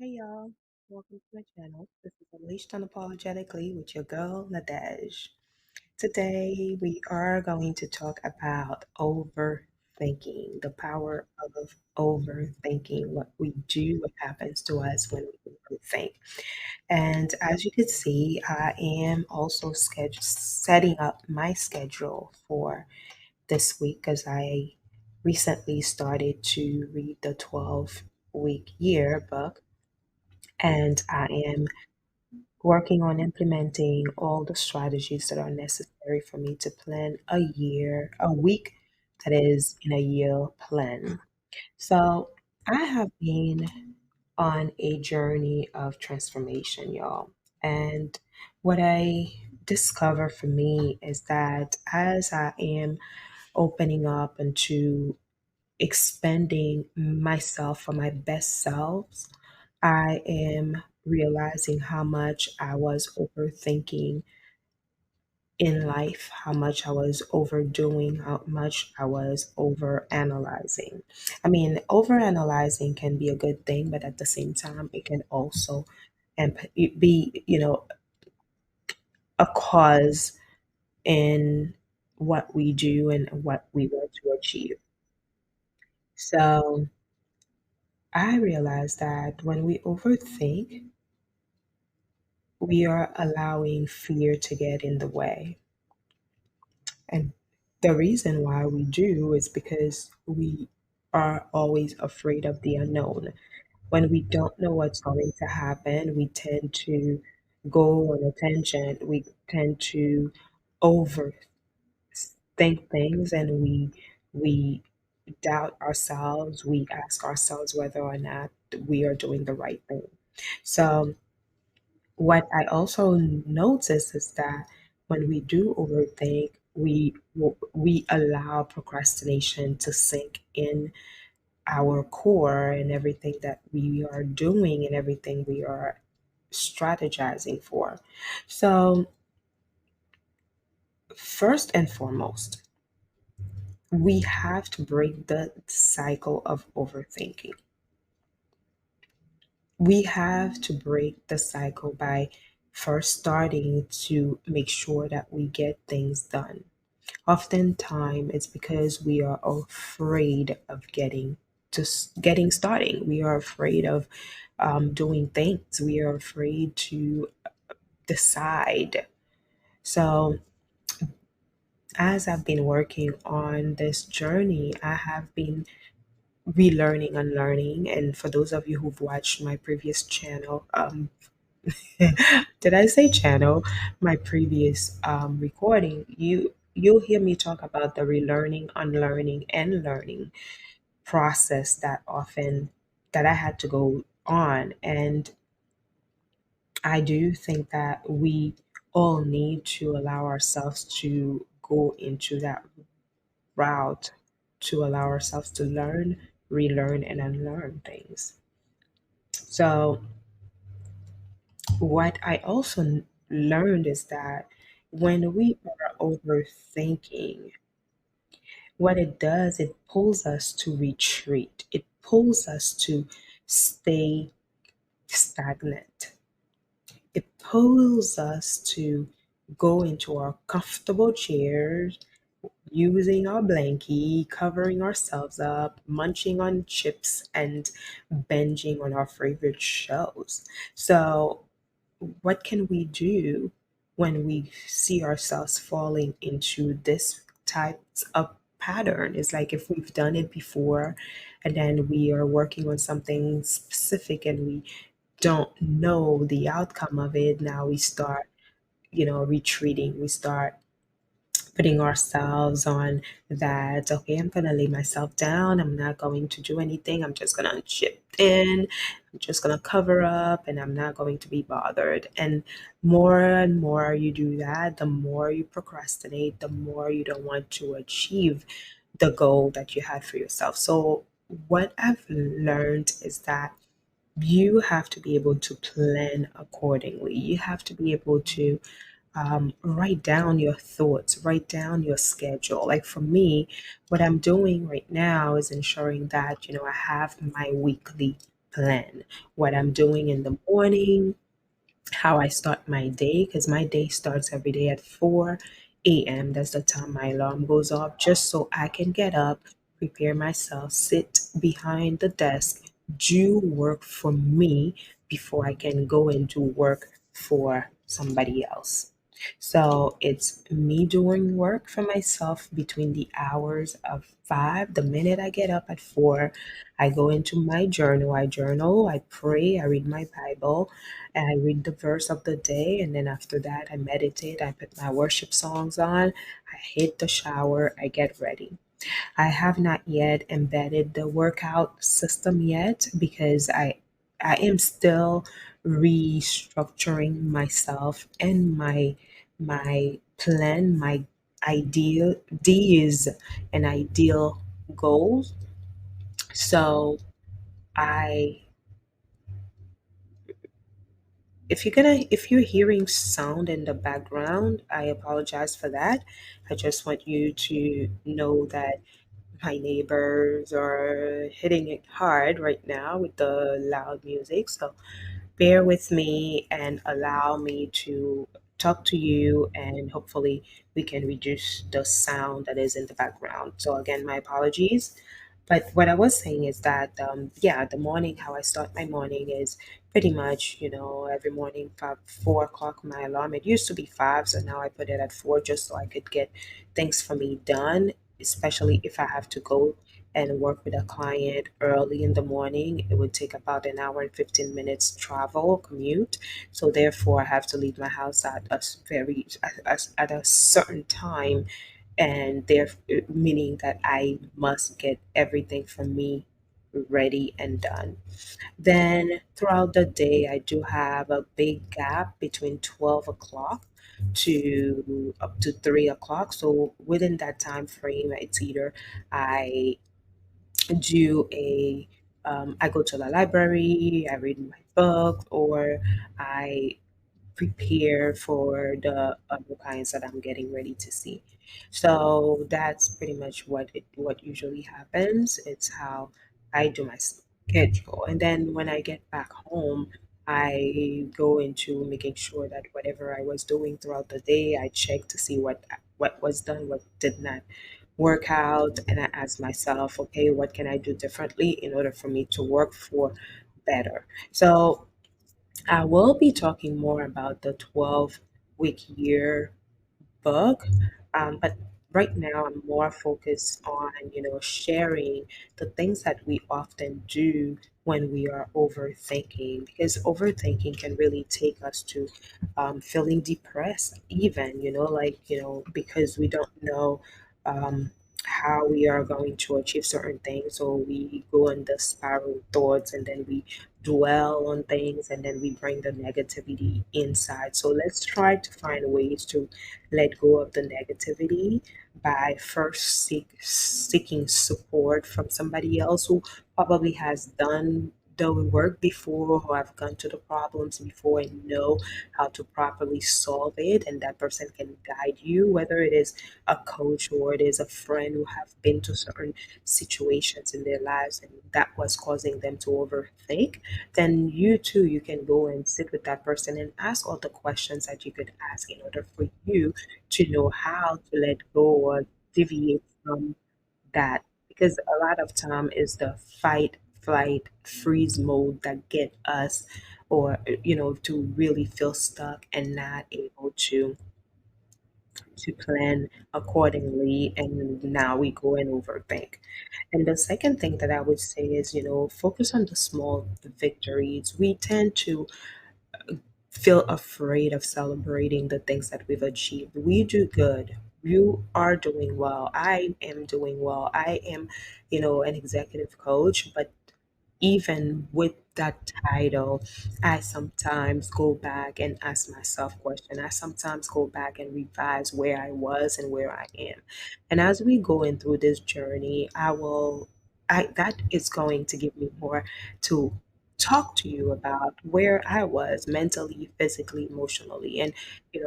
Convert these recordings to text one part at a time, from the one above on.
Hey y'all, welcome to my channel. This is Unleashed Unapologetically with your girl Nadej. Today we are going to talk about overthinking, the power of overthinking, what we do, what happens to us when we overthink. And as you can see, I am also setting up my schedule for this week because I recently started to read the 12-week year book, and I am working on implementing all the strategies that are necessary for me to plan a week that is in a year plan. So I have been on a journey of transformation, y'all. And what I discover for me is that as I am opening up into expanding myself for my best selves, I am realizing how much I was overthinking in life, how much I was overdoing, how much I was overanalyzing. I mean, overanalyzing can be a good thing, but at the same time, it can also be, a cause in what we do and what we want to achieve. So I realized that when we overthink, we are allowing fear to get in the way. And the reason why we do is because we are always afraid of the unknown. When we don't know what's going to happen, we tend to go on a tangent. We tend to overthink things, and we doubt ourselves. We ask ourselves whether or not we are doing the right thing. So what I also notice is that when we do overthink, we allow procrastination to sink in our core and everything that we are doing and everything we are strategizing for. So, first and foremost, we have to break the cycle of overthinking. We have to break the cycle by first starting to make sure that we get things done. Oftentimes, it's because we are afraid of getting starting. We are afraid of doing things. We are afraid to decide. So, as I've been working on this journey, I have been relearning and learning. And for those of you who've watched my previous channel, did I say channel? My previous recording, you'll hear me talk about the relearning, unlearning, and learning process that I had to go on. And I do think that we all need to allow ourselves to go into that route, to allow ourselves to learn, relearn, and unlearn things. So what I also learned is that when we are overthinking, what it does, it pulls us to retreat. It pulls us to stay stagnant. It pulls us to go into our comfortable chairs, using our blankie, covering ourselves up, munching on chips, and binging on our favorite shows. So, what can we do when we see ourselves falling into this type of pattern? It's like if we've done it before and then we are working on something specific and we don't know the outcome of it, now we start, retreating. We start putting ourselves on that, okay, I'm going to lay myself down. I'm not going to do anything. I'm just going to chip in. I'm just going to cover up and I'm not going to be bothered. And more you do that, the more you procrastinate, the more you don't want to achieve the goal that you had for yourself. So, what I've learned is that you have to be able to plan accordingly. You have to be able to write down your thoughts, write down your schedule. Like for me, what I'm doing right now is ensuring that, I have my weekly. plan what I'm doing in the morning, how I start my day, because my day starts every day at 4 a.m. That's the time my alarm goes off, just so I can get up, prepare myself, sit behind the desk, do work for me before I can go and do work for somebody else. So it's me doing work for myself between the hours of 5. The minute I get up at 4, I go into my journal, I pray, I read my Bible, and I read the verse of the day. And then after that, I meditate, I put my worship songs on, I hit the shower, I get ready. I have not yet embedded the workout system yet because I am still restructuring myself and my plan, my ideal D's and ideal goals. So I if you're hearing sound in the background, I apologize for that. I just want you to know that my neighbors are hitting it hard right now with the loud music. So bear with me and allow me to talk to you, and hopefully we can reduce the sound that is in the background. So again, my apologies. But what I was saying is that, yeah, the morning, how I start my morning is pretty much, every morning, 4 o'clock, my alarm. It used to be 5, so now I put it at 4 just so I could get things for me done, especially if I have to go and work with a client early in the morning. It would take about an hour and 15 minutes travel commute. So therefore, I have to leave my house at at a certain time, and there meaning that I must get everything for me ready and done. Then throughout the day, I do have a big gap between 12 o'clock to up to 3 o'clock. So within that time frame, it's either I do a I go to the library, I read my book, or I prepare for the other clients that I'm getting ready to see. So that's pretty much what usually happens. It's how I do my schedule. And then when I get back home, I go into making sure that whatever I was doing throughout the day, I check to see what was done, what did not work out, and I ask myself, okay, what can I do differently in order for me to work for better? So I will be talking more about the 12-week year book. But right now, I'm more focused on, sharing the things that we often do when we are overthinking, because overthinking can really take us to feeling depressed, even, because we don't know um, how we are going to achieve certain things. So we go in the spiral thoughts, and then we dwell on things, and then we bring the negativity inside. So let's try to find ways to let go of the negativity by first seeking support from somebody else who probably has done the work before, who have gone to the problems before and know how to properly solve it, and that person can guide you, whether it is a coach or it is a friend who have been to certain situations in their lives and that was causing them to overthink. Then you too, you can go and sit with that person and ask all the questions that you could ask in order for you to know how to let go or deviate from that, because a lot of time is the fight, flight, freeze mode that get us, or to really feel stuck and not able to plan accordingly, and now we go and overthink. And the second thing that I would say is, focus on the small victories. We tend to feel afraid of celebrating the things that we've achieved. We do good. You are doing well. I am doing well. I am, an executive coach, but even with that title, I sometimes go back and ask myself questions. I sometimes go back and revise where I was and where I am. And as we go in through this journey, I that is going to give me more to talk to you about where I was mentally, physically, emotionally. And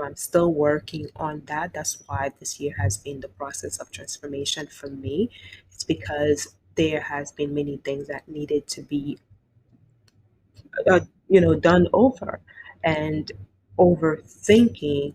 I'm still working on that. That's why this year has been the process of transformation for me. It's because there has been many things that needed to be done over. And overthinking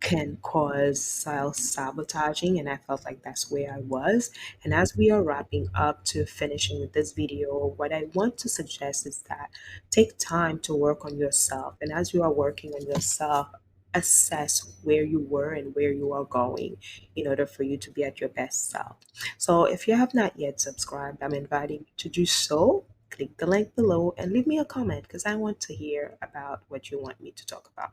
can cause self-sabotaging, and I felt like that's where I was. And as we are wrapping up to finishing with this video, what I want to suggest is that take time to work on yourself, and as you are working on yourself, assess where you were and where you are going in order for you to be at your best self. So if you have not yet subscribed, I'm inviting you to do so. Click the link below and leave me a comment because I want to hear about what you want me to talk about.